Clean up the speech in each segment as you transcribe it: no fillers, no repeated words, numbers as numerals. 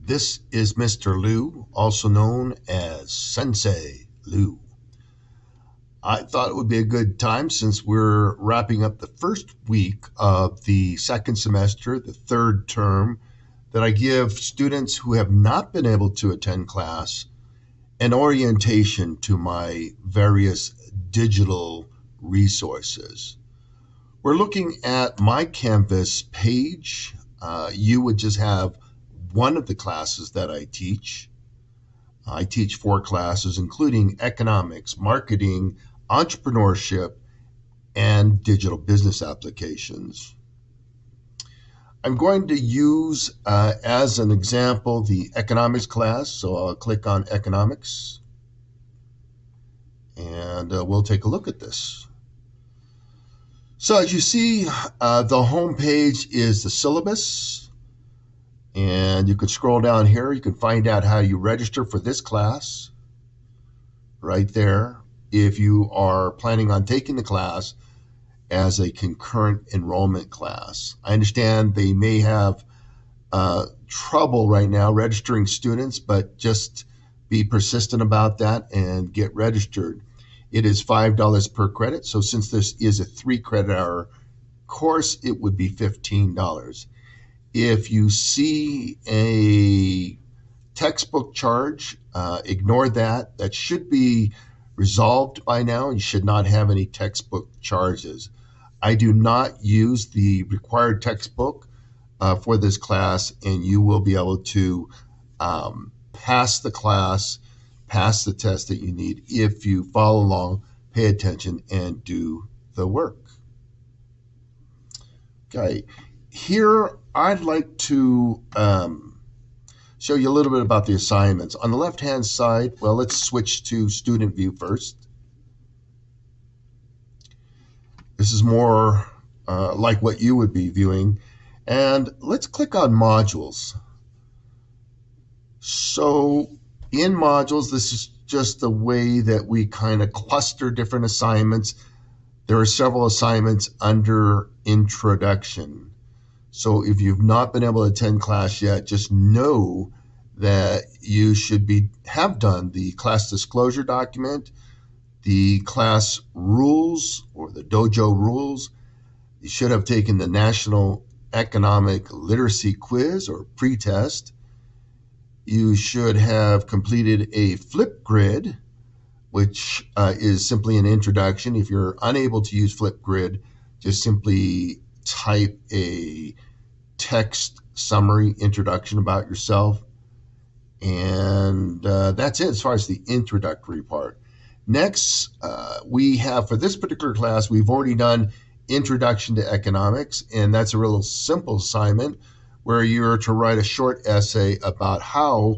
This is Mr. Lue, also known as Sensei Lue. I thought it would be a good time since we're wrapping up the first week of the second semester, the third term, that I give students who have not been able to attend class an orientation to my various digital resources. We're looking at my Canvas page. You would just have one of the classes that I teach. I teach 4 classes, including economics, marketing, entrepreneurship, and digital business applications. I'm going to use as an example the economics class, so I'll click on economics, and we'll take a look at this. So as you see, the home page is the syllabus. And you can scroll down here. You can find out how you register for this class right there if you are planning on taking the class as a concurrent enrollment class. I understand they may have trouble right now registering students, but just be persistent about that and get registered. It is $5 per credit. So since this is a 3 credit hour course, it would be $15. If you see a textbook charge, ignore that. That should be resolved by now. You should not have any textbook charges. I do not use the required textbook for this class, and you will be able to pass the class, pass the test that you need if you follow along, pay attention, and do the work. Okay, here I'd like to show you a little bit about the assignments. On the left-hand side, well, let's switch to student view first. This is more like what you would be viewing. And let's click on modules. So in modules, this is just the way that we kind of cluster different assignments. There are several assignments under introduction. So if you've not been able to attend class yet, just know that you should have done the class disclosure document, the class rules or the dojo rules. You should have taken the National Economic Literacy Quiz or pretest. You should have completed a Flipgrid, which is simply an introduction. If you're unable to use Flipgrid, just simply type a text summary introduction about yourself. And that's it as far as the introductory part. Next, we have for this particular class, we've already done Introduction to Economics, and that's a real simple assignment where you're to write a short essay about how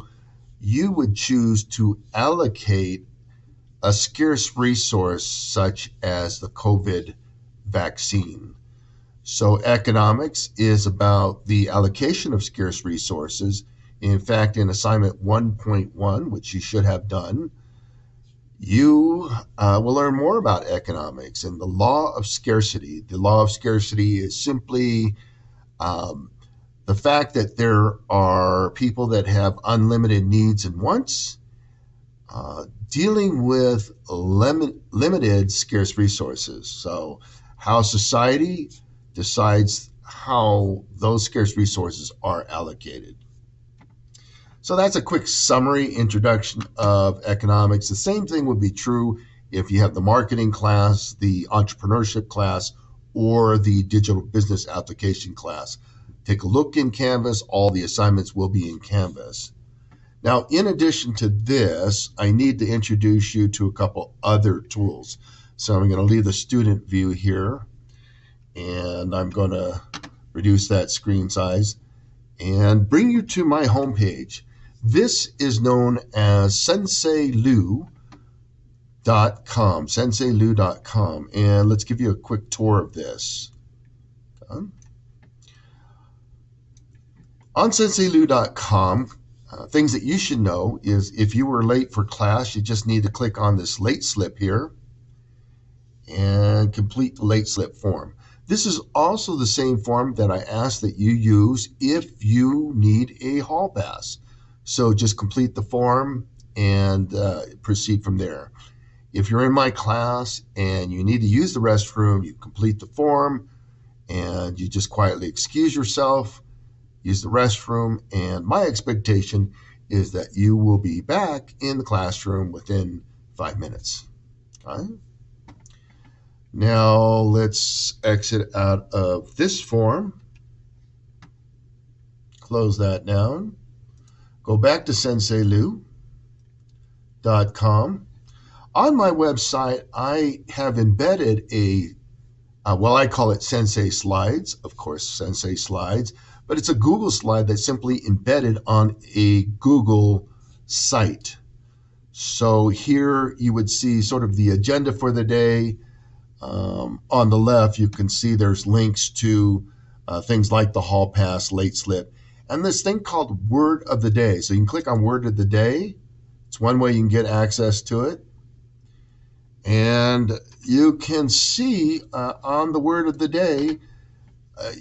you would choose to allocate a scarce resource such as the COVID vaccine. So economics is about the allocation of scarce resources. In fact, in assignment 1.1, which you should have done, you will learn more about economics and the law of scarcity. The law of scarcity is simply the fact that there are people that have unlimited needs and wants, dealing with limited scarce resources. So how society decides how those scarce resources are allocated. So that's a quick summary introduction of economics. The same thing would be true if you have the marketing class, the entrepreneurship class, or the digital business application class. Take a look in Canvas. All the assignments will be in Canvas. Now, in addition to this, I need to introduce you to a couple other tools. So I'm going to leave the student view here, and I'm going to reduce that screen size and bring you to my homepage. This is known as senseilue.com, senseilue.com, and let's give you a quick tour of this. On senseilue.com, things that you should know is if you were late for class, you just need to click on this late slip here and complete the late slip form. This is also the same form that I ask that you use if you need a hall pass. So just complete the form and proceed from there. If you're in my class and you need to use the restroom, you complete the form and you just quietly excuse yourself, use the restroom, and my expectation is that you will be back in the classroom within 5 minutes. Okay? Now let's exit out of this form, close that down, go back to senseilue.com. On my website, I have embedded I call it Sensei Slides, of course, Sensei Slides, but it's a Google slide that's simply embedded on a Google site. So here you would see sort of the agenda for the day. On the left, you can see there's links to things like the hall pass, late slip, and this thing called Word of the Day. So you can click on Word of the Day. It's one way you can get access to it. And you can see on the Word of the Day,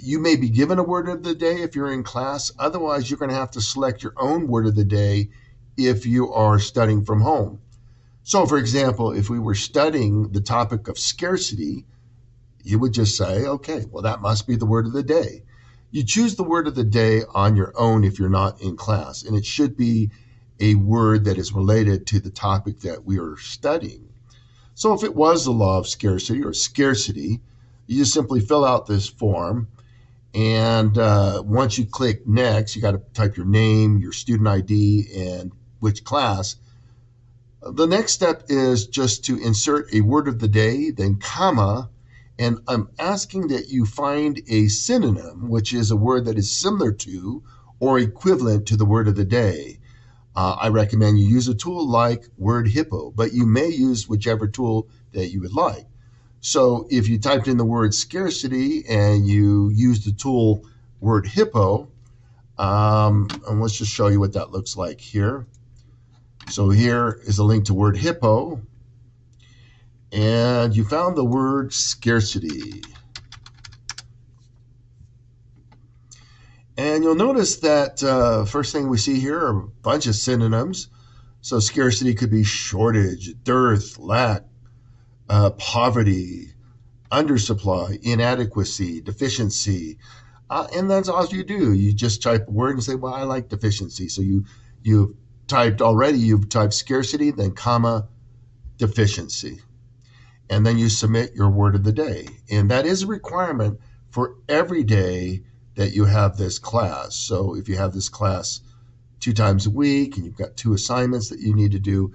you may be given a Word of the Day if you're in class. Otherwise, you're going to have to select your own Word of the Day if you are studying from home. So, for example, if we were studying the topic of scarcity, you would just say, okay, well, that must be the Word of the Day. You choose the Word of the Day on your own if you're not in class, and it should be a word that is related to the topic that we are studying. So if it was the law of scarcity or scarcity, you just simply fill out this form. And once you click next, you got to type your name, your student ID, and which class. The next step is just to insert a word of the day, then comma, and I'm asking that you find a synonym, which is a word that is similar to or equivalent to the word of the day. I recommend you use a tool like Word Hippo, but you may use whichever tool that you would like. So if you typed in the word scarcity and you use the tool Word Hippo, and let's just show you what that looks like here. So here is a link to Word Hippo, and you found the word scarcity. And you'll notice that first thing we see here are a bunch of synonyms. So scarcity could be shortage, dearth, lack, poverty, undersupply, inadequacy, deficiency. And that's all you do. You just type a word and say, well, I like deficiency. So you've typed scarcity, then comma, deficiency. And then you submit your word of the day. And that is a requirement for every day that you have this class. So if you have this class 2 times a week and you've got 2 assignments that you need to do,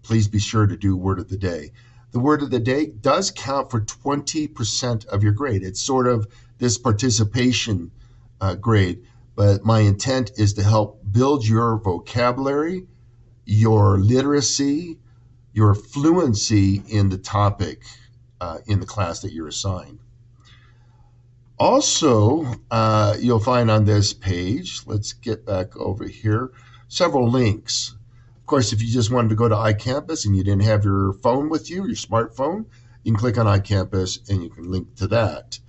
please be sure to do word of the day. The word of the day does count for 20% of your grade. It's sort of this participation grade, but my intent is to help build your vocabulary, your literacy, your fluency in the topic in the class that you're assigned. Also, you'll find on this page, let's get back over here, several links. Of course, if you just wanted to go to iCampus and you didn't have your phone with you, your smartphone, you can click on iCampus and you can link to that.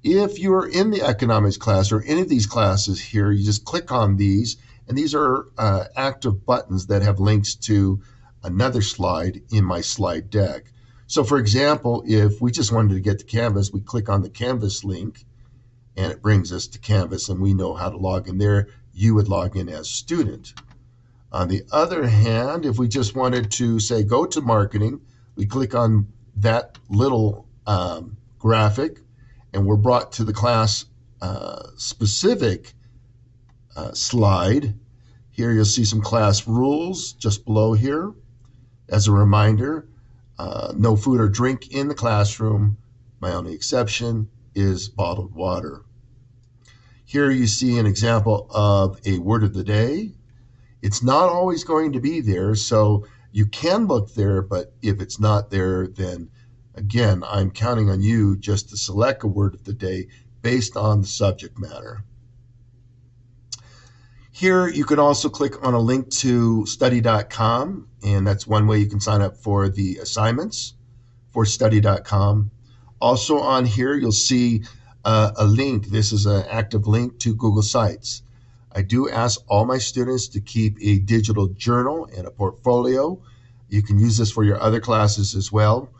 If you're in the economics class or any of these classes here, you just click on these, and these are active buttons that have links to another slide in my slide deck. So for example, if we just wanted to get to Canvas, we click on the Canvas link and it brings us to Canvas and we know how to log in there. You would log in as student. On the other hand, if we just wanted to say go to marketing, we click on that little graphic and we're brought to the class specific slide. Here you'll see some class rules just below here. As a reminder, no food or drink in the classroom. My only exception is bottled water. Here you see an example of a word of the day. It's not always going to be there, so you can look there, but if it's not there, then again, I'm counting on you just to select a word of the day based on the subject matter. Here you can also click on a link to study.com, and that's one way you can sign up for the assignments for study.com. Also on here you'll see a link. This is an active link to Google Sites. I do ask all my students to keep a digital journal and a portfolio. You can use this for your other classes as well,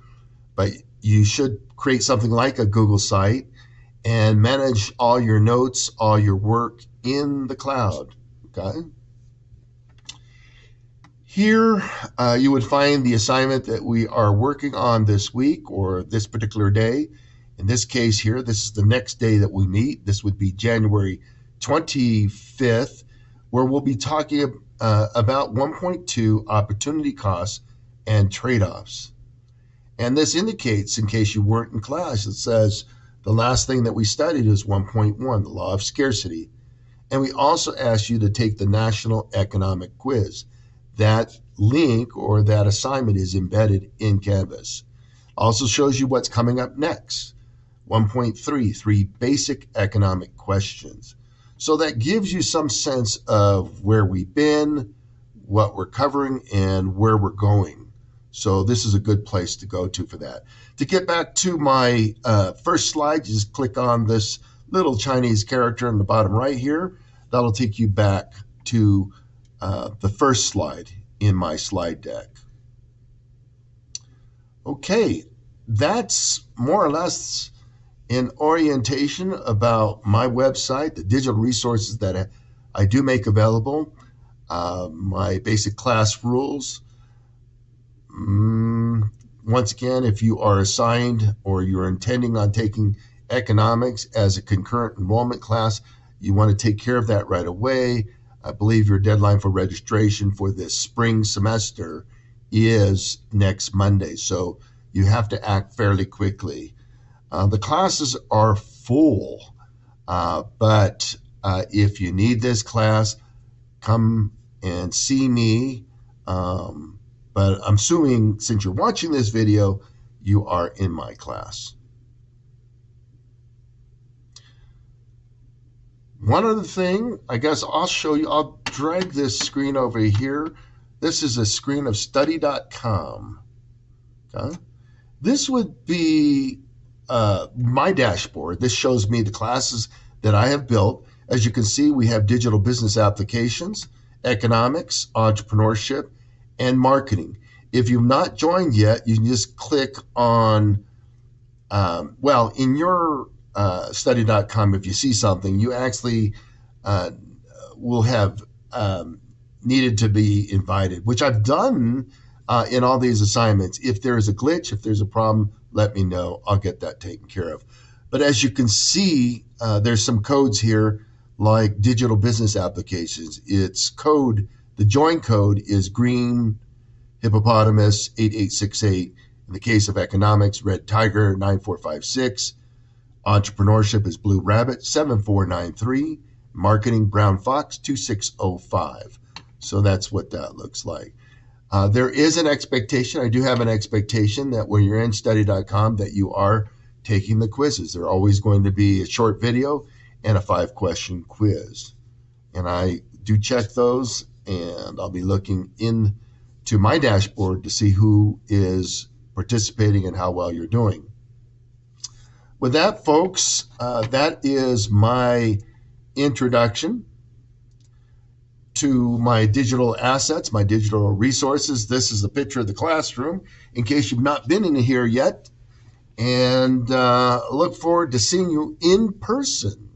but you should create something like a Google site and manage all your notes, all your work in the cloud. Okay. Here, you would find the assignment that we are working on this week or this particular day. In this case here, this is the next day that we meet. This would be January 25th, where we'll be talking about 1.2 opportunity costs and trade-offs. And this indicates, in case you weren't in class, it says the last thing that we studied is 1.1, the law of scarcity. And we also asked you to take the National Economic Quiz. That link or that assignment is embedded in Canvas. Also shows you what's coming up next. 1.3, 3 basic economic questions. So that gives you some sense of where we've been, what we're covering, and where we're going. So this is a good place to go to for that. To get back to my first slide, you just click on this little Chinese character in the bottom right here. That'll take you back to the first slide in my slide deck. Okay, that's more or less an orientation about my website, the digital resources that I do make available, my basic class rules. Once again, if you are assigned or you're intending on taking economics as a concurrent enrollment class, you want to take care of that right away. I believe your deadline for registration for this spring semester is next Monday, so you have to act fairly quickly. The classes are full, but if you need this class, come and see me. But I'm assuming since you're watching this video, you are in my class. One other thing, I guess I'll show you, I'll drag this screen over here. This is a screen of study.com. Okay? This would be my dashboard. This shows me the classes that I have built. As you can see, we have digital business applications, economics, entrepreneurship, and marketing. If you've not joined yet, you can just click on, in your study.com, if you see something, you actually will have needed to be invited, which I've done in all these assignments. If there is a glitch, if there's a problem, let me know. I'll get that taken care of. But as you can see, there's some codes here like digital business applications. It's code, the join code is green hippopotamus 8868. In the case of economics, red tiger 9456. Entrepreneurship is blue rabbit 7493. Marketing brown fox 2605. So that's what that looks like. There is an expectation. I do have an expectation that when you're in study.com that you are taking the quizzes. They're always going to be a short video and a 5-question quiz. And I do check those, and I'll be looking into my dashboard to see who is participating and how well you're doing. With that, folks, that is my introduction to my digital assets, my digital resources. This is a picture of the classroom in case you've not been in here yet. And look forward to seeing you in person.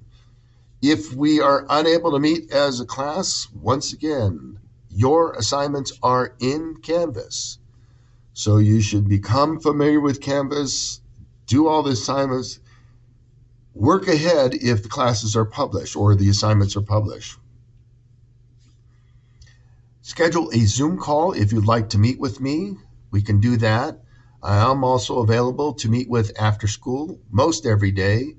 If we are unable to meet as a class, once again, your assignments are in Canvas. So you should become familiar with Canvas, do all the assignments, work ahead if the classes are published or the assignments are published. Schedule a Zoom call if you'd like to meet with me. We can do that. I am also available to meet with after school most every day,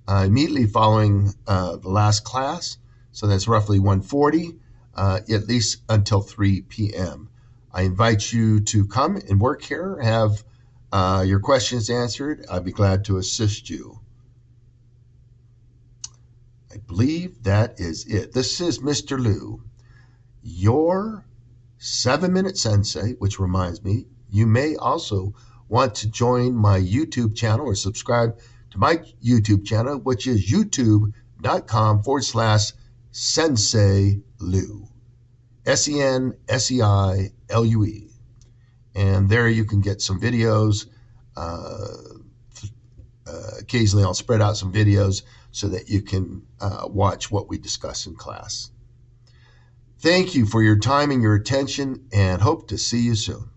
immediately following the last class. So that's roughly 1:40, at least until 3 p.m. I invite you to come and work here, have your questions answered. I'd be glad to assist you. I believe that is it. This is Mr. Lue, your 7-Minute Sensei, which reminds me, you may also want to join my YouTube channel or subscribe to my YouTube channel, which is youtube.com/Sensei Sensei Lue. Senseilue. And there you can get some videos. Occasionally I'll spread out some videos so that you can watch what we discuss in class. Thank you for your time and your attention, and hope to see you soon.